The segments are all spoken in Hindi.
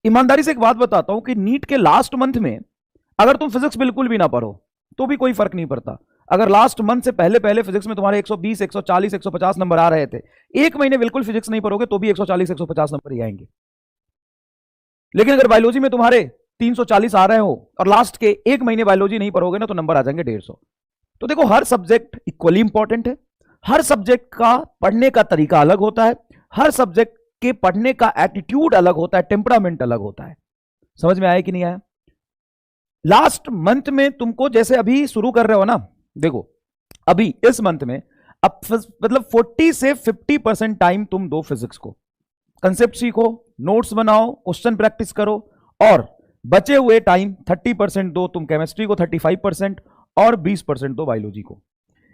ईमानदारी से एक बात बताता हूं कि नीट के लास्ट मंथ में अगर तुम फिजिक्स बिल्कुल भी ना पढ़ो तो भी कोई फर्क नहीं पड़ता। अगर लास्ट मंथ से पहले पहले फिजिक्स में तुम्हारे 120, 140, 150 नंबर आ रहे थे, एक महीने बिल्कुल फिजिक्स नहीं पढ़ोगे तो भी 140, 150 नंबर ही आएंगे। लेकिन अगर बायोलॉजी में तुम्हारे 340 आ रहे हो और लास्ट के एक महीने बायोलॉजी नहीं पढ़ोगे ना तो नंबर आ जाएंगे 150। तो देखो, हर सब्जेक्ट इक्वली इंपॉर्टेंट है, हर सब्जेक्ट का पढ़ने का तरीका अलग होता है, हर सब्जेक्ट के पढ़ने का एटीट्यूड अलग होता है, टेम्परामेंट अलग होता है। समझ में आया कि नहीं आया? लास्ट मंथ में तुमको जैसे अभी शुरू कर रहे हो ना, देखो अभी इस मंथ में अब मतलब 40 से 50% टाइम तुम दो फिजिक्स को, कंसेप्ट सीखो, नोट्स बनाओ, क्वेश्चन प्रैक्टिस करो, और बचे हुए टाइम 30% दो तुम केमिस्ट्री को, 35% और 20% दो बायोलॉजी को।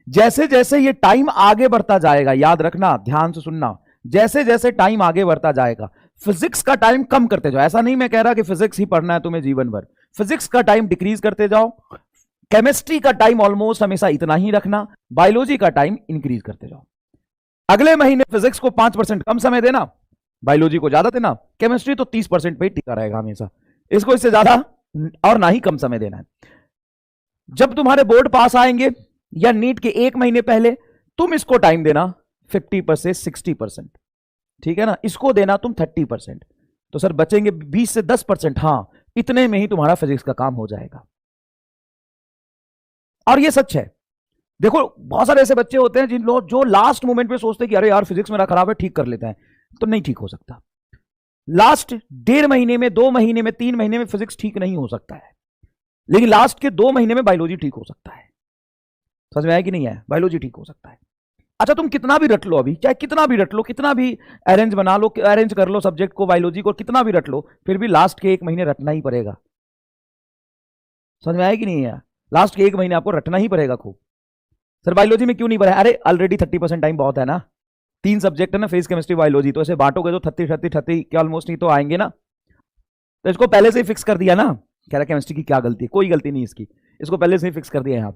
जैसे जैसे ये टाइम आगे बढ़ता जाएगा, याद रखना, ध्यान से सुनना, जैसे जैसे टाइम आगे बढ़ता जाएगा फिजिक्स का टाइम कम करते जाओ। ऐसा नहीं मैं कह रहा कि फिजिक्स ही पढ़ना है तुम्हें जीवन भर, फिजिक्स का टाइम डिक्रीज करते जाओ, केमिस्ट्री का टाइम ऑलमोस्ट हमेशा इतना ही रखना, बायोलॉजी का टाइम इंक्रीज करते जाओ। अगले महीने फिजिक्स को 5% कम समय देना, बायोलॉजी को ज्यादा देना, केमिस्ट्री तो 30% पे ही टिका रहेगा हमेशा, इसको इससे ज्यादा और ना ही कम समय देना है। जब तुम्हारे बोर्ड पास आएंगे या नीट के एक महीने पहले, तुम इसको टाइम देना 50% 60%, ठीक है ना, इसको देना तुम 30%, तो सर बचेंगे 20 से 10%। हाँ, इतने में ही तुम्हारा फिजिक्स का काम हो जाएगा। और ये सच है। देखो, बहुत सारे ऐसे बच्चे होते हैं जिन लोग जो लास्ट मोमेंट पे सोचते हैं कि अरे यार फिजिक्स मेरा खराब है, ठीक कर लेते हैं, तो नहीं ठीक हो सकता। लास्ट 1.5 महीने में, 2 महीने में, 3 महीने में फिजिक्स ठीक नहीं हो सकता है, लेकिन लास्ट के 2 महीने में बायोलॉजी ठीक हो सकता है। समझ में आया कि नहीं है? बायोलॉजी ठीक हो सकता है। अच्छा, तुम कितना भी रट लो, अभी चाहे कितना भी रट लो, कितना भी अरेंज बना लो, अरेंज कर लो सब्जेक्ट को, बायोलॉजी को कितना भी रट लो, फिर भी लास्ट के 1 महीने रटना ही पड़ेगा। समझ में आया कि नहीं है? लास्ट के 1 महीने आपको रटना ही पड़ेगा खूब। सर बायोलॉजी में क्यों नहीं पढ़ा? अरे ऑलरेडी 30% टाइम बहुत है ना, 3 सब्जेक्ट है ना, फिजिक्स केमिस्ट्री बायोलॉजी, तो ऐसे बांटोगे तो 30 के ऑलमोस्ट नहीं तो आएंगे ना। तो इसको पहले से ही फिक्स कर दिया ना, कह रहा केमिस्ट्री की क्या गलती है, कोई गलती नहीं इसकी, इसको पहले से ही फिक्स कर दिया यहाँ।